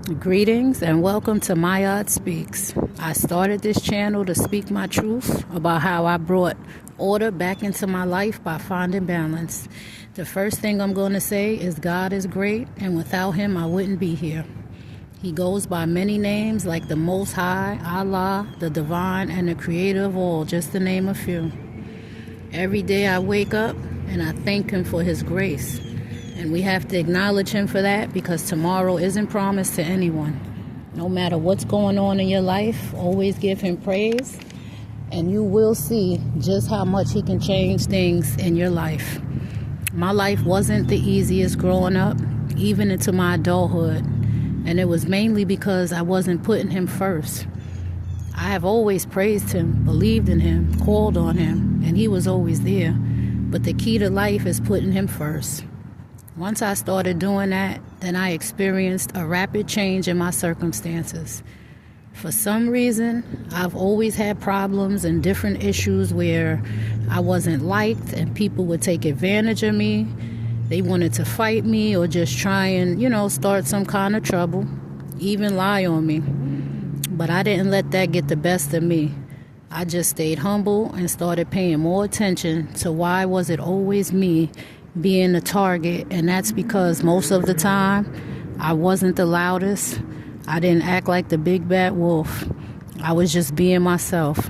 Greetings and welcome to Mayad Speaks. I started this channel to speak my truth about how I brought order back into my life by finding balance. The first thing I'm going to say is God is great, and without Him I wouldn't be here. He goes by many names like the Most High, Allah, the Divine, and the Creator of all, just to name a few. Every day I wake up and I thank Him for His grace. And we have to acknowledge Him for that, because tomorrow isn't promised to anyone. No matter what's going on in your life, always give Him praise, and you will see just how much He can change things in your life. My life wasn't the easiest growing up, even into my adulthood, and it was mainly because I wasn't putting Him first. I have always praised Him, believed in Him, called on Him, and He was always there. But the key to life is putting Him first. Once I started doing that, then I experienced a rapid change in my circumstances. For some reason, I've always had problems and different issues where I wasn't liked and people would take advantage of me. They wanted to fight me or just try and, start some kind of trouble, even lie on me. But I didn't let that get the best of me. I just stayed humble and started paying more attention to why was it always me being the target. And that's because most of the time I wasn't the loudest. I didn't act like the big bad wolf. I was just being myself.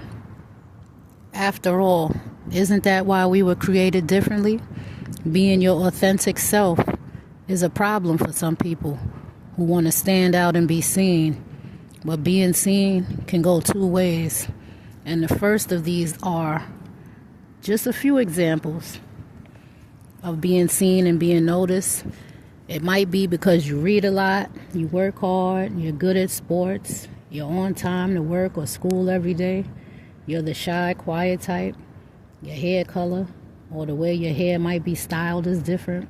After all, isn't that why we were created differently? Being your authentic self is a problem for some people who want to stand out and be seen. But being seen can go two ways. And the first of these are just a few examples of being seen and being noticed. It might be because you read a lot, you work hard, you're good at sports, you're on time to work or school every day, you're the shy, quiet type, your hair color or the way your hair might be styled is different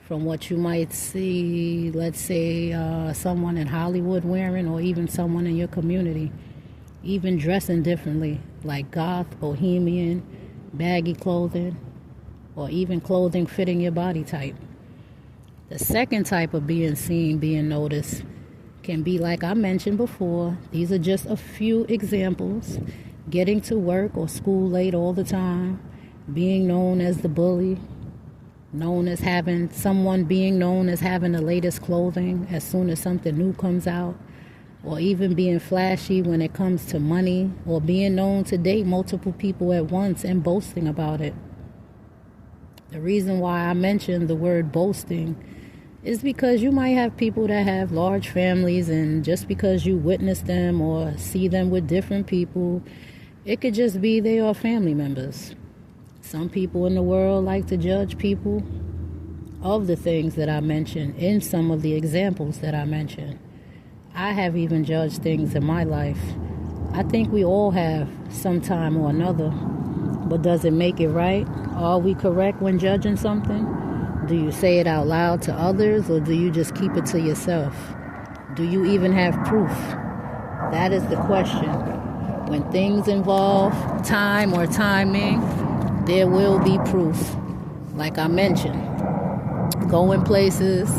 from what you might see, let's say, someone in Hollywood wearing, or even someone in your community. Even dressing differently, like goth, bohemian, baggy clothing, or even clothing fitting your body type. The second type of being seen, being noticed, can be like I mentioned before. These are just a few examples. Getting to work or school late all the time, being known as the bully, being known as having the latest clothing as soon as something new comes out, or even being flashy when it comes to money, or being known to date multiple people at once and boasting about it. The reason why I mentioned the word boasting is because you might have people that have large families, and just because you witness them or see them with different people, it could just be they are family members. Some people in the world like to judge people of the things that I mentioned in some of the examples that I mentioned. I have even judged things in my life. I think we all have sometime or another. But does it make it right? Are we correct when judging something? Do you say it out loud to others, or do you just keep it to yourself? Do you even have proof? That is the question. When things involve time or timing, there will be proof. Like I mentioned, going places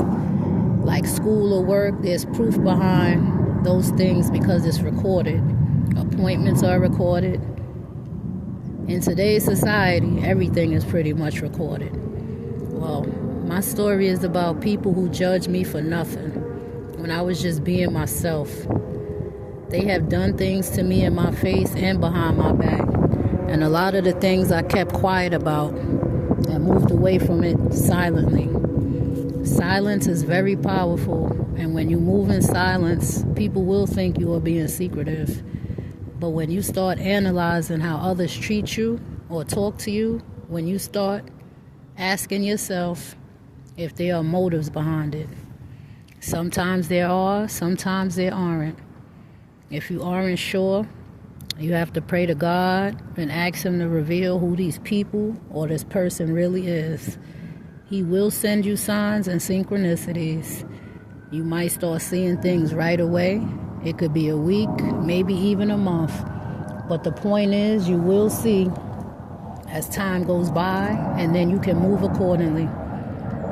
like school or work, there's proof behind those things because it's recorded. Appointments are recorded. In today's society, everything is pretty much recorded. Well, my story is about people who judged me for nothing when I was just being myself. They have done things to me in my face and behind my back. And a lot of the things I kept quiet about and moved away from it silently. Silence is very powerful, and when you move in silence, people will think you are being secretive. But when you start analyzing how others treat you or talk to you, when you start asking yourself if there are motives behind it. Sometimes there are, sometimes there aren't. If you aren't sure, you have to pray to God and ask Him to reveal who these people or this person really is. He will send you signs and synchronicities. You might start seeing things right away. It could be a week, maybe even a month. But the point is, you will see as time goes by, and then you can move accordingly.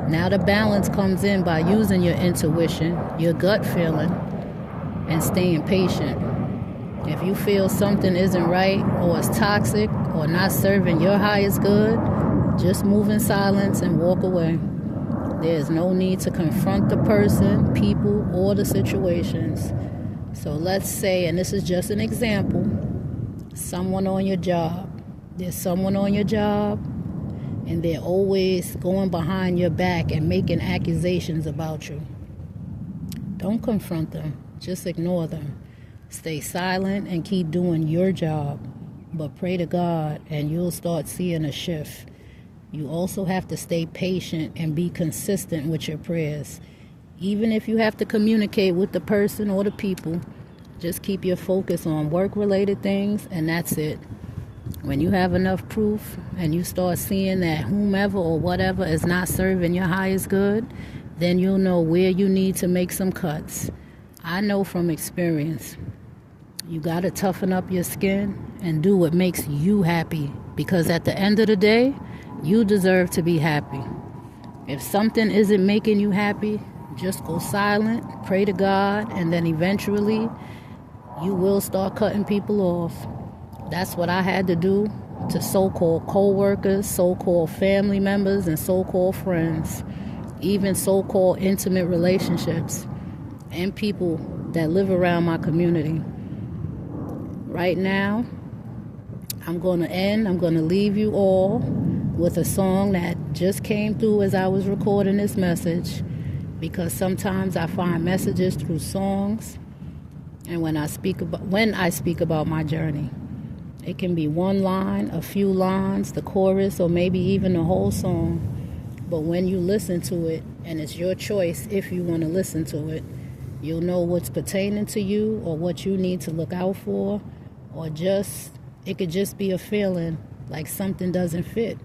Now the balance comes in by using your intuition, your gut feeling, and staying patient. If you feel something isn't right or is toxic or not serving your highest good, just move in silence and walk away. There is no need to confront the person, people, or the situations. So let's say, and this is just an example, someone on your job. There's someone on your job, and they're always going behind your back and making accusations about you. Don't confront them. Just ignore them. Stay silent and keep doing your job. But pray to God, and you'll start seeing a shift. You also have to stay patient and be consistent with your prayers. Even if you have to communicate with the person or the people, just keep your focus on work-related things, and that's it. When you have enough proof and you start seeing that whomever or whatever is not serving your highest good, then you'll know where you need to make some cuts. I know from experience. You got to toughen up your skin and do what makes you happy, because at the end of the day, you deserve to be happy. If something isn't making you happy, just go silent, pray to God, and then eventually you will start cutting people off. That's what I had to do to so-called co-workers, so-called family members, and so-called friends, even so-called intimate relationships, and people that live around my community. Right now, I'm going to leave you all with a song that just came through as I was recording this message, because sometimes I find messages through songs, and when I speak about my journey, it can be one line, a few lines, the chorus, or maybe even the whole song. But when you listen to it, and it's your choice if you want to listen to it, you'll know what's pertaining to you or what you need to look out for, or just, it could just be a feeling like something doesn't fit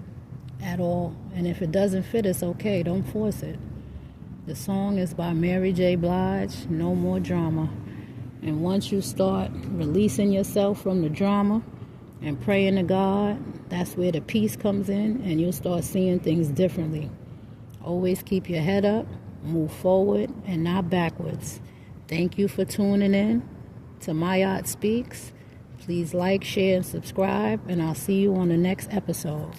at all. And if it doesn't fit, it's okay. Don't force it. The song is by Mary J. Blige, No More Drama. And once you start releasing yourself from the drama and praying to God, that's where the peace comes in, and you'll start seeing things differently. Always keep your head up, move forward, and not backwards. Thank you for tuning in to Mayat Speaks. Please like, share, and subscribe, and I'll see you on the next episode.